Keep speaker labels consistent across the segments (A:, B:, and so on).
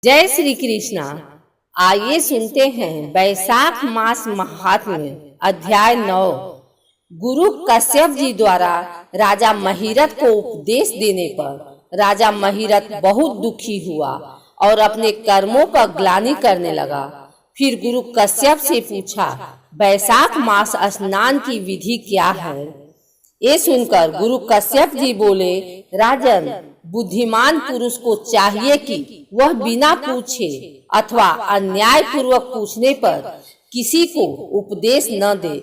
A: जय श्री कृष्णा। आइए सुनते हैं वैशाख मास महात्म्य अध्याय 9। गुरु कश्यप जी द्वारा राजा महिरथ को उपदेश देने पर राजा महिरथ बहुत दुखी हुआ और अपने कर्मों का ग्लानि करने लगा। फिर गुरु कश्यप से पूछा, वैशाख मास स्नान की विधि क्या है? ये सुनकर गुरु कश्यप जी बोले, राजन, बुद्धिमान पुरुष को चाहिए कि वह बिना पूछे अथवा अन्याय पूर्वक पूछने पर किसी को उपदेश न दे।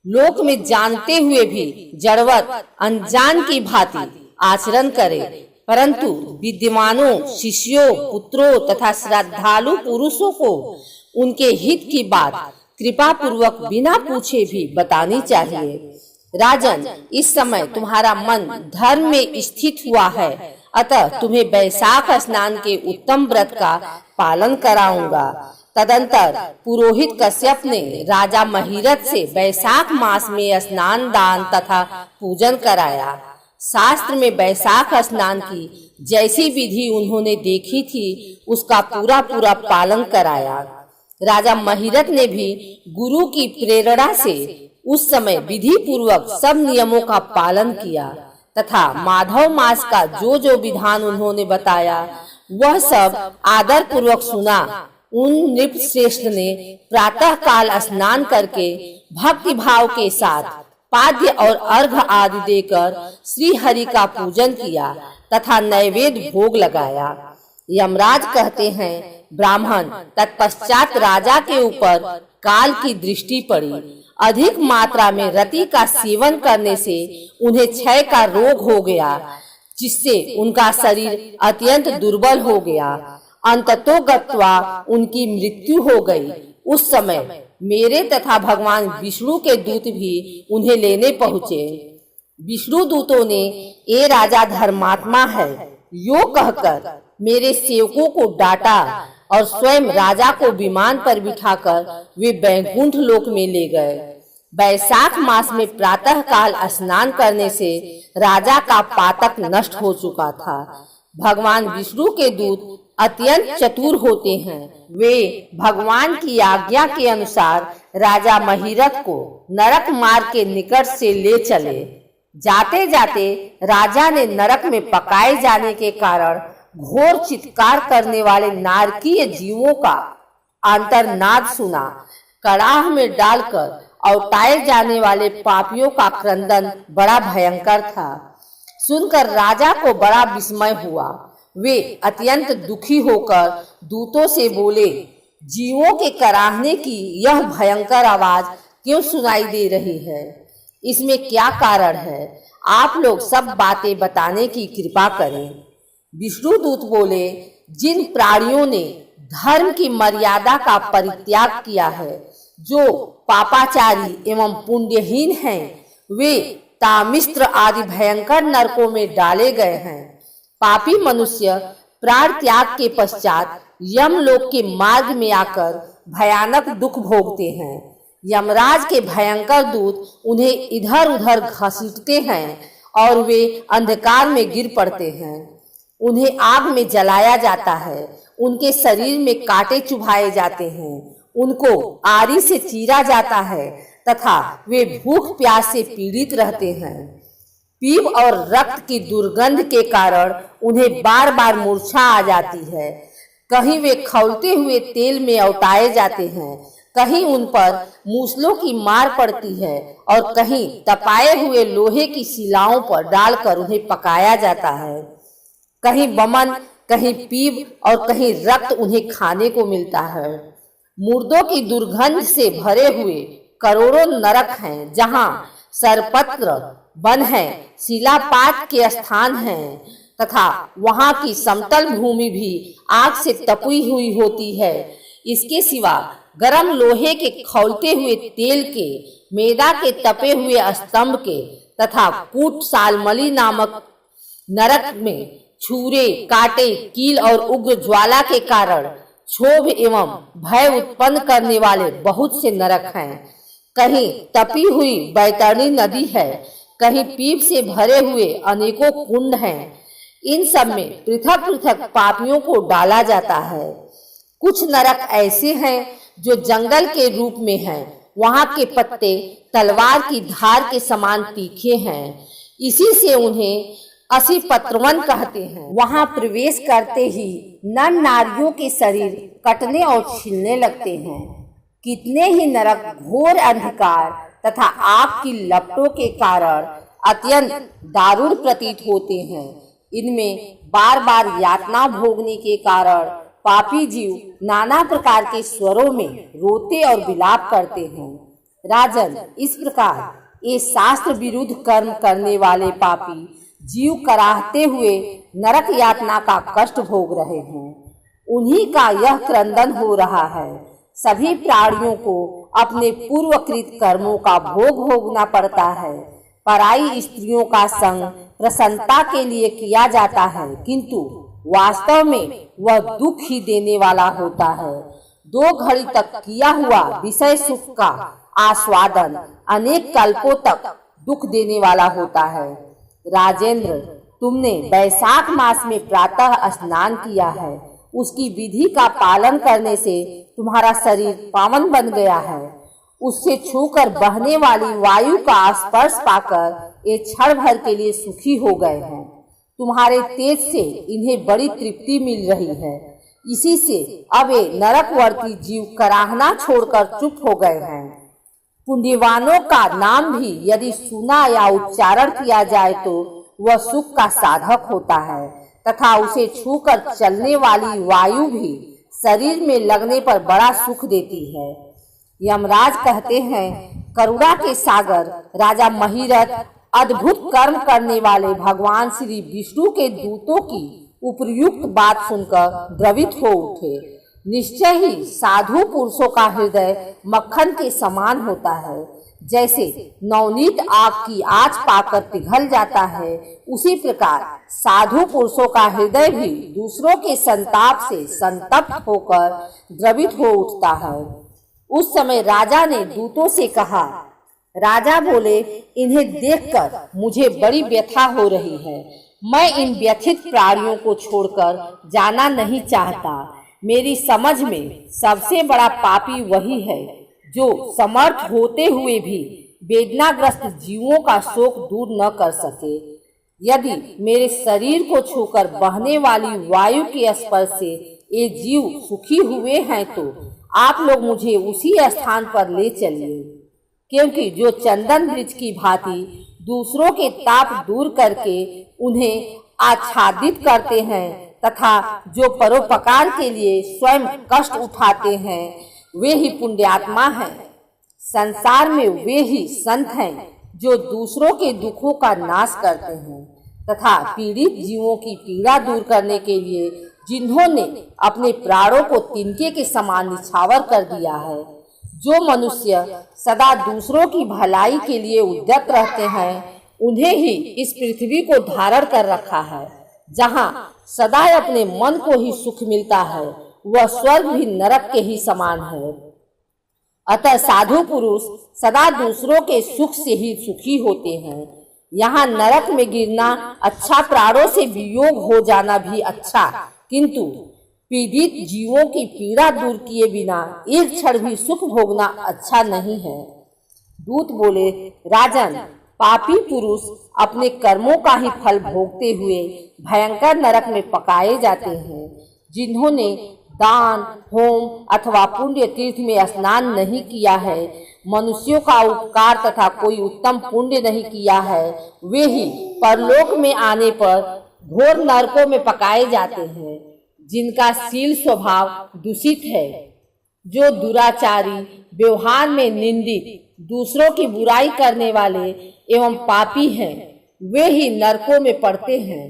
A: लोक में जानते हुए भी जड़वत अनजान की भांति आचरण करे, परंतु विद्वानों, शिष्यों, पुत्रों तथा श्रद्धालु पुरुषों को उनके हित की बात कृपा पूर्वक बिना पूछे भी बतानी चाहिए। राजन, इस समय तुम्हारा मन धर्म में स्थित हुआ है, अतः तुम्हें वैशाख स्नान के उत्तम व्रत का पालन कराऊंगा। तदंतर पुरोहित कश्यप ने राजा महिरथ से वैशाख मास में स्नान, दान तथा पूजन कराया। शास्त्र में वैशाख स्नान की जैसी विधि उन्होंने देखी थी, उसका पूरा पूरा पालन कराया। राजा महिरथ ने भी गुरु की प्रेरणा से उस समय विधि पूर्वक सब नियमों का पालन किया तथा माधव मास का जो जो विधान उन्होंने बताया वह सब आदर पूर्वक सुना। उन नृप श्रेष्ठ ने प्रातः काल स्नान करके भक्ति भाव के साथ पाद्य और अर्घ आदि देकर श्री हरि का पूजन किया तथा नैवेद्य भोग लगाया। यमराज कहते हैं, ब्राह्मण तत्पश्चात राजा के ऊपर काल की दृष्टि पड़ी। अधिक मात्रा में रति का सेवन करने से उन्हें क्षय का रोग हो गया, जिससे उनका शरीर अत्यंत दुर्बल हो गया। अंततोगत्वा उनकी मृत्यु हो गई। उस समय मेरे तथा भगवान विष्णु के दूत भी उन्हें लेने पहुँचे। विष्णु दूतों ने, ये राजा धर्मात्मा है, यो कहकर मेरे सेवकों को डांटा और स्वयं राजा को विमान पर बिठाकर वे बैकुंठ लोक में ले गए। वैशाख मास में प्रातः काल स्नान करने से राजा का पातक नष्ट हो चुका था। भगवान विष्णु के दूत अत्यंत चतुर होते हैं। वे भगवान की आज्ञा के अनुसार राजा महिरथ को नरक मार्ग के निकट से ले चले। जाते जाते राजा ने नरक में पकाए जाने के कारण घोर चित्कार करने वाले नारकीय जीवों का आंतरनाद सुना। कड़ाह में डालकर औटाए जाने वाले पापियों का क्रंदन बड़ा भयंकर था। सुनकर राजा को बड़ा विस्मय हुआ। वे अत्यंत दुखी होकर दूतों से बोले, जीवों के कराहने की यह भयंकर आवाज क्यों सुनाई दे रही है? इसमें क्या कारण है? आप लोग सब बातें बताने की कृपा करें। विष्णु दूत बोले, जिन प्राणियों ने धर्म की मर्यादा का परित्याग किया है, जो पापाचारी एवं पुण्यहीन हैं, वे तामिस्त्र आदि भयंकर नरकों में डाले गए हैं। पापी मनुष्य प्राण त्याग के पश्चात यमलोक के मार्ग में आकर भयानक दुख भोगते हैं। यमराज के भयंकर दूत उन्हें इधर उधर घसीटते हैं और वे अंधकार में गिर पड़ते हैं। उन्हें आग में जलाया जाता है, उनके शरीर में कांटे चुभाए जाते हैं, उनको आरी से चीरा जाता है तथा वे भूख प्यास से पीड़ित रहते हैं। पीप और रक्त की दुर्गंध के कारण उन्हें बार बार मूर्छा आ जाती है। कहीं वे खौलते हुए तेल में औटाए जाते हैं, कहीं उन पर मूसलों की मार पड़ती है और कहीं तपाए हुए लोहे की शिलाओं पर डालकर उन्हें पकाया जाता है। कहीं वमन, कहीं पीप और कहीं रक्त उन्हें खाने को मिलता है। मुर्दों की दुर्गंध से भरे हुए करोड़ों नरक हैं, जहां सरपत्र वन है, शिलापात के स्थान हैं तथा वहां की समतल भूमि भी आग से तपी हुई होती है। इसके सिवा गरम लोहे के खौलते हुए तेल के, मैदा के तपे हुए स्तंभ के तथा कूट सालमली नामक नरक में छुरे, कांटे, कील और उग्र ज्वाला के कारण क्षोभ एवं भय उत्पन्न करने वाले बहुत से नरक हैं। कहीं तपी हुई बैतरणी नदी है, कहीं पीप से भरे हुए अनेकों कुंड हैं। इन सब में पृथक पृथक पापियों को डाला जाता है। कुछ नरक ऐसे हैं जो जंगल के रूप में हैं। वहाँ के पत्ते तलवार की धार के समान तीखे हैं, इसी से उन्हें असिपत्रवन कहते हैं। वहाँ प्रवेश करते ही नर नारियों के शरीर कटने और छिलने लगते हैं। कितने ही नरक घोर अंधकार तथा आग की लपटों के कारण अत्यंत दारुण प्रतीत होते हैं। इनमें बार बार यातना भोगने के कारण पापी जीव नाना प्रकार के स्वरों में रोते और विलाप करते हैं। राजन, इस प्रकार ये शास्त्र विरुद्ध कर्म करने वाले पापी जीव कराहते हुए नरक यातना का कष्ट भोग रहे हैं। उन्हीं का यह क्रंदन हो रहा है। सभी प्राणियों को अपने पूर्वकृत कर्मों का भोग भोगना पड़ता है। पराई स्त्रियों का संग प्रसन्नता के लिए किया जाता है, किंतु वास्तव में वह दुख ही देने वाला होता है। 2 घड़ी तक किया हुआ विषय सुख का आस्वादन अनेक कल्पों तक दुख देने वाला होता है। राजेंद्र, तुमने वैशाख मास में प्रातः स्नान किया है। उसकी विधि का पालन करने से तुम्हारा शरीर पावन बन गया है। उससे छूकर बहने वाली वायु का स्पर्श पाकर ये क्षण भर के लिए सुखी हो गए हैं। तुम्हारे तेज से इन्हें बड़ी तृप्ति मिल रही है। इसी से अब ये नरकवर्ती जीव कराहना छोड़कर चुप हो गए हैं। पुण्यवानों का नाम भी यदि सुना या उच्चारण किया जाए तो वह सुख का साधक होता है, तथा उसे छूकर चलने वाली वायु भी शरीर में लगने पर बड़ा सुख देती है। यमराज कहते हैं, करुणा के सागर राजा महिरथ अद्भुत कर्म करने वाले भगवान श्री विष्णु के दूतों की उपयुक्त बात सुनकर द्रवित हो उठे। निश्चय ही साधु पुरुषों का हृदय मक्खन के समान होता है। जैसे नवनीत आग की आँच पाकर पिघल जाता है, उसी प्रकार साधु पुरुषों का हृदय भी दूसरों के संताप से संतप्त होकर द्रवित हो उठता है। उस समय राजा ने दूतों से कहा। राजा बोले, इन्हें देखकर मुझे बड़ी व्यथा हो रही है। मैं इन व्यथित प्राणियों को छोड़कर जाना नहीं चाहता। मेरी समझ में सबसे बड़ा पापी वही है जो समर्थ होते हुए भी वेदनाग्रस्त जीवों का शोक दूर न कर सके। यदि मेरे शरीर को छूकर बहने वाली वायु के स्पर्श से ये जीव सुखी हुए हैं तो आप लोग मुझे उसी स्थान पर ले चलिए, क्योंकि जो चंदन वृक्ष की भांति दूसरों के ताप दूर करके उन्हें आच्छादित करते हैं तथा जो परोपकार के लिए स्वयं कष्ट उठाते हैं, वे ही पुण्यात्मा हैं। संसार में वे ही संत हैं जो दूसरों के दुखों का नाश करते हैं तथा पीड़ित जीवों की पीड़ा दूर करने के लिए जिन्होंने अपने प्राणों को तिनके के समान निछावर कर दिया है। जो मनुष्य सदा दूसरों की भलाई के लिए उद्यत रहते हैं, उन्हें ही इस पृथ्वी को धारण कर रखा है। जहाँ सदा अपने मन को ही सुख मिलता है, वह स्वर्ग भी नरक के ही समान है। अतः साधु पुरुष सदा दूसरों के सुख से ही सुखी होते हैं। यहाँ नरक में गिरना अच्छा, प्राणों से वियोग हो जाना भी अच्छा, किंतु पीड़ित जीवों की पीड़ा दूर किए बिना एक क्षण भी सुख भोगना अच्छा नहीं है। दूत बोले, राजन, पापी पुरुष अपने कर्मों का ही फल भोगते हुए भयंकर नरक में पकाए जाते हैं। जिन्होंने दान, होम अथवा पुण्य तीर्थ में स्नान नहीं किया है, मनुष्यों का उपकार तथा कोई उत्तम पुण्य नहीं किया है, वे ही परलोक में आने पर घोर नरकों में पकाए जाते हैं। जिनका शील स्वभाव दूषित है, जो दुराचारी, व्यवहार में निंदित, दूसरों की बुराई करने वाले एवं पापी हैं, वे ही नरकों में पड़ते हैं।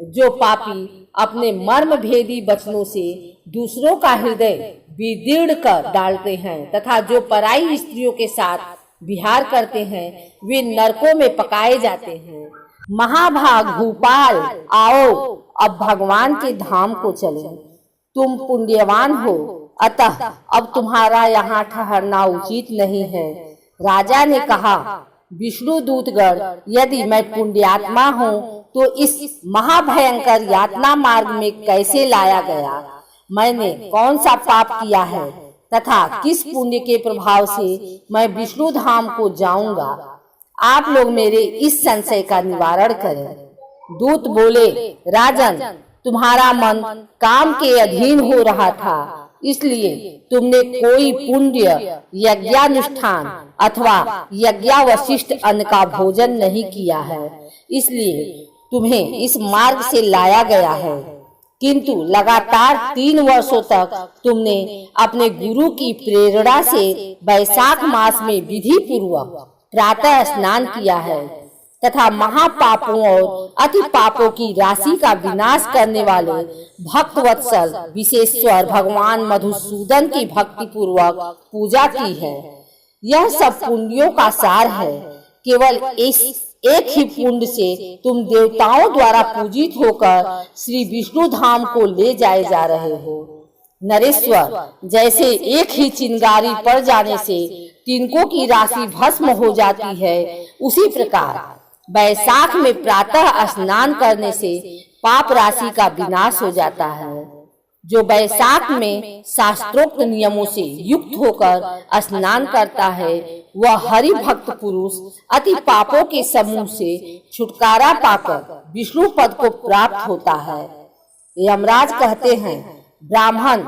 A: जो पापी अपने मर्म भेदी वचनों से दूसरों का हृदय विदीर्ण कर डालते हैं तथा जो पराई स्त्रियों के साथ विहार करते हैं, वे नरकों में पकाए जाते हैं। महाभाग भूपाल, आओ अब भगवान के धाम को चलें। तुम पुण्यवान हो, अतः अब तुम्हारा यहाँ ठहरना उचित नहीं है। राजा ने कहा, विष्णु दूतगण, यदि मैं पुण्यात्मा हूँ तो इस महाभयंकर यातना मार्ग में कैसे लाया गया? मैंने कौन सा पाप किया है तथा किस पुण्य के प्रभाव से मैं विष्णु धाम को जाऊंगा। आप लोग मेरे इस संशय का निवारण करें। दूत बोले, राजन, तुम्हारा मन काम के अधीन हो रहा था, इसलिए तुमने कोई पुण्य यज्ञानुष्ठान अथवा यज्ञावशिष्ट अन्न का भोजन नहीं किया है, इसलिए तुम्हें इस मार्ग से लाया गया है। किंतु लगातार 3 वर्षों तक तुमने अपने गुरु की प्रेरणा से वैशाख मास में विधि पूर्वक प्रातः स्नान किया है तथा महापापों और अति पापों की राशि का विनाश करने वाले भक्तवत्सल विशेश्वर भगवान मधुसूदन की भक्ति पूर्वक पूजा की है। यह सब पुण्यों का सार है। केवल एक ही पुण्य से तुम देवताओं द्वारा पूजित होकर श्री विष्णु धाम को ले जाए जा रहे हो। नरेश्वर, जैसे एक ही चिंगारी पड़ जाने से तिनकों की राशि भस्म हो जाती है, उसी प्रकार वैशाख में प्रातः स्नान करने से पाप राशि का विनाश हो जाता है। जो वैशाख में शास्त्रोक्त नियमों से युक्त होकर स्नान करता है, वह हरि भक्त पुरुष अति पापों के समूह से छुटकारा पाकर विष्णु पद को प्राप्त होता है। यमराज कहते हैं, ब्राह्मण,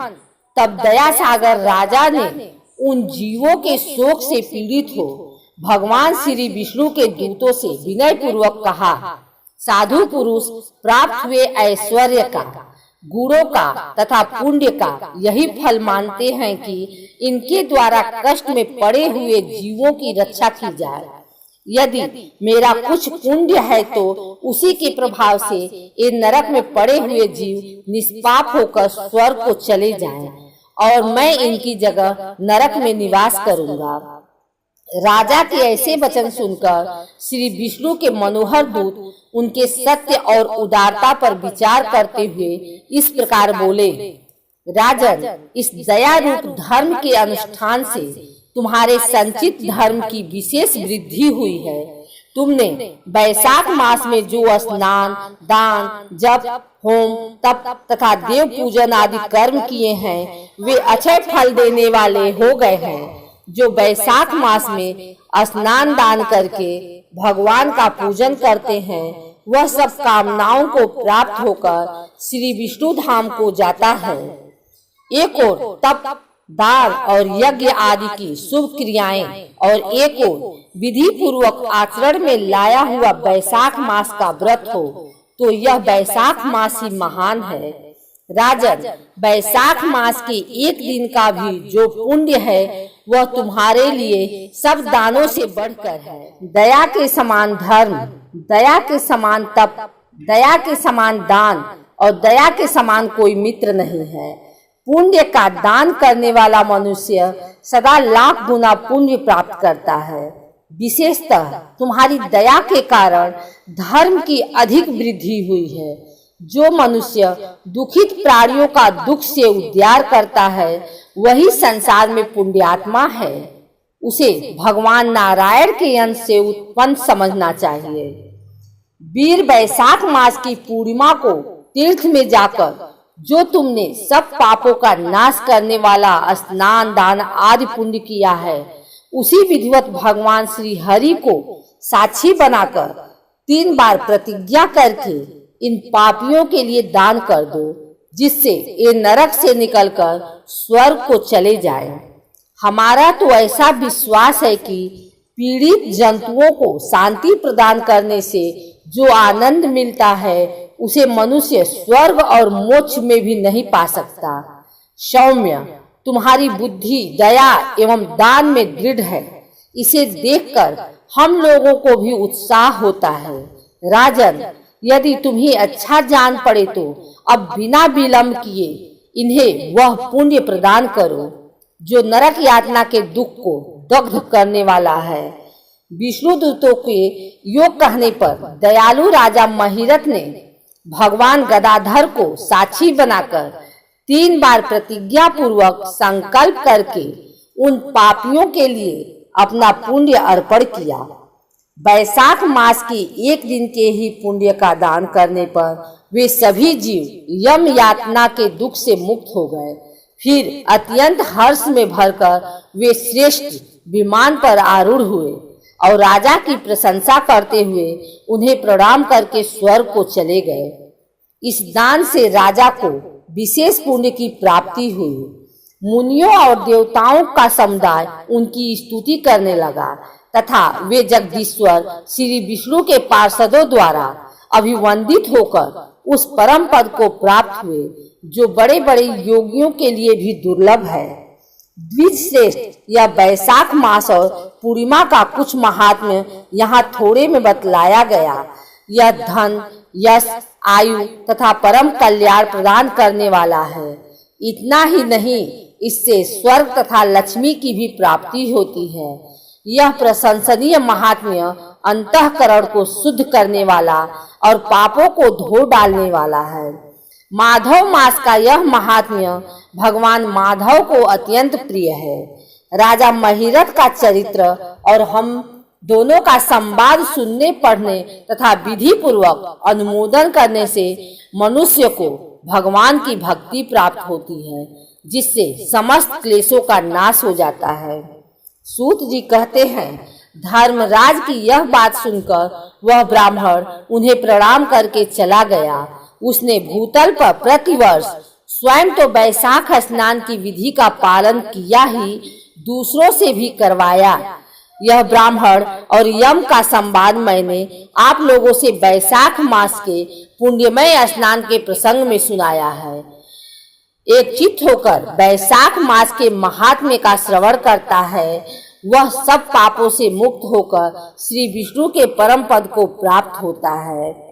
A: तब दया सागर राजा ने उन जीवों के शोक से पीड़ित हो भगवान श्री विष्णु के दूतों से विनय पूर्वक कहा, साधु पुरुष प्राप्त हुए ऐश्वर्य का, गुणों का तथा पुण्य का यही फल मानते हैं कि इनके द्वारा कष्ट में पड़े हुए जीवों की रक्षा की जाए। यदि मेरा कुछ पुण्य है तो उसी के प्रभाव से ये नरक में पड़े हुए जीव निष्पाप होकर स्वर्ग को चले जाएं और मैं इनकी जगह नरक में निवास करूंगा। राजा के ऐसे वचन सुनकर श्री विष्णु के मनोहर दूत उनके सत्य और उदारता पर विचार करते हुए इस प्रकार बोले, राजन, इस दया रूप धर्म के अनुष्ठान से तुम्हारे संचित धर्म की विशेष वृद्धि हुई है। तुमने वैशाख मास में जो स्नान, दान, जप, होम, तप तथा देव पूजन आदि कर्म किए हैं, वे अक्षय फल देने वाले हो गए हैं। जो वैशाख मास में स्नान दान करके भगवान का पूजन करते हैं, वह सब कामनाओं को प्राप्त होकर श्री विष्णु धाम को जाता है। एक ओर तप, दान और यज्ञ आदि की शुभ क्रियाएं और एक ओर विधि पूर्वक आचरण में लाया हुआ वैशाख मास का व्रत हो, तो यह वैशाख मास ही महान है। राजन, वैशाख मास के एक दिन का भी जो पुण्य है, वह तुम्हारे लिए सब दानों से बढ़कर है। दया के समान धर्म, दया के समान तप, दया के समान दान और दया के समान कोई मित्र नहीं है। पुण्य का दान करने वाला मनुष्य सदा लाख गुना पुण्य प्राप्त करता है। विशेषतः तुम्हारी दया के कारण धर्म की अधिक वृद्धि हुई है। जो मनुष्य दुखित प्राणियों का दुख से उद्धार करता है, वही संसार में पुण्यात्मा है। उसे भगवान नारायण के अंश से उत्पन्न समझना चाहिए। वीर वैशाख मास की पूर्णिमा को तीर्थ में जाकर जो तुमने सब पापों का नाश करने वाला स्नान, दान आदि पुण्य किया है, उसी विधिवत भगवान श्री हरि को साक्षी बनाकर 3 बार प्रतिज्ञा करके इन पापियों के लिए दान कर दो, जिससे ये नरक से निकलकर स्वर्ग को चले जाएं। हमारा तो ऐसा विश्वास है कि पीड़ित जंतुओं को शांति प्रदान करने से जो आनंद मिलता है, उसे मनुष्य स्वर्ग और मोक्ष में भी नहीं पा सकता। सौम्य, तुम्हारी बुद्धि दया एवं दान में दृढ़ है। इसे देखकर हम लोगों को भी उत्साह होता है। राजन, यदि तुम्हें अच्छा जान पड़े तो अब बिना विलंब किए इन्हें वह पुण्य प्रदान करो जो नरक यातना के दुख को दग्ध करने वाला है। विष्णु दूतों के योग कहने पर दयालु राजा महिरथ ने भगवान गदाधर को साक्षी बनाकर 3 बार प्रतिज्ञा पूर्वक संकल्प करके उन पापियों के लिए अपना पुण्य अर्पण किया। वैशाख मास के एक दिन के ही पुण्य का दान करने पर वे सभी जीव यम यातना के दुख से मुक्त हो गए। फिर अत्यंत हर्ष में भरकर वे श्रेष्ठ विमान पर आरूढ़ हुए और राजा की प्रशंसा करते हुए उन्हें प्रणाम करके स्वर्ग को चले गए। इस दान से राजा को विशेष पुण्य की प्राप्ति हुई। मुनियों और देवताओं का समुदाय उनकी स्तुति करने लगा तथा वे जगदीश्वर श्री विष्णु के पार्षदों द्वारा अभिवंदित होकर उस परम पद को प्राप्त हुए जो बड़े बड़े योगियों के लिए भी दुर्लभ है। द्विज श्रेष्ठ या वैशाख मास और पूर्णिमा का कुछ महात्म्य यहाँ थोड़े में बतलाया गया। यह धन, यश, आयु तथा परम कल्याण प्रदान करने वाला है। इतना ही नहीं, इससे स्वर्ग तथा लक्ष्मी की भी प्राप्ति होती है। यह प्रशंसनीय महात्म्य अंतःकरण को शुद्ध करने वाला और पापों को धो डालने वाला है। माधव मास का यह महात्म्य भगवान माधव को अत्यंत प्रिय है। राजा महिरथ का चरित्र और हम दोनों का संवाद सुनने, पढ़ने तथा विधि पूर्वक अनुमोदन करने से मनुष्य को भगवान की भक्ति प्राप्त होती है, जिससे समस्त क्लेशों का नाश हो जाता है। सूत जी कहते हैं, धर्मराज की यह बात सुनकर वह ब्राह्मण उन्हें प्रणाम करके चला गया। उसने भूतल पर प्रतिवर्ष स्वयं तो वैशाख स्नान की विधि का पालन किया ही, दूसरों से भी करवाया। यह ब्राह्मण और यम का संवाद मैंने आप लोगों से वैशाख मास के पुण्यमय स्नान के प्रसंग में सुनाया है। एक चित्त होकर वैशाख मास के महात्म्य का श्रवण करता है, वह सब पापों से मुक्त होकर श्री विष्णु के परम पद को प्राप्त होता है।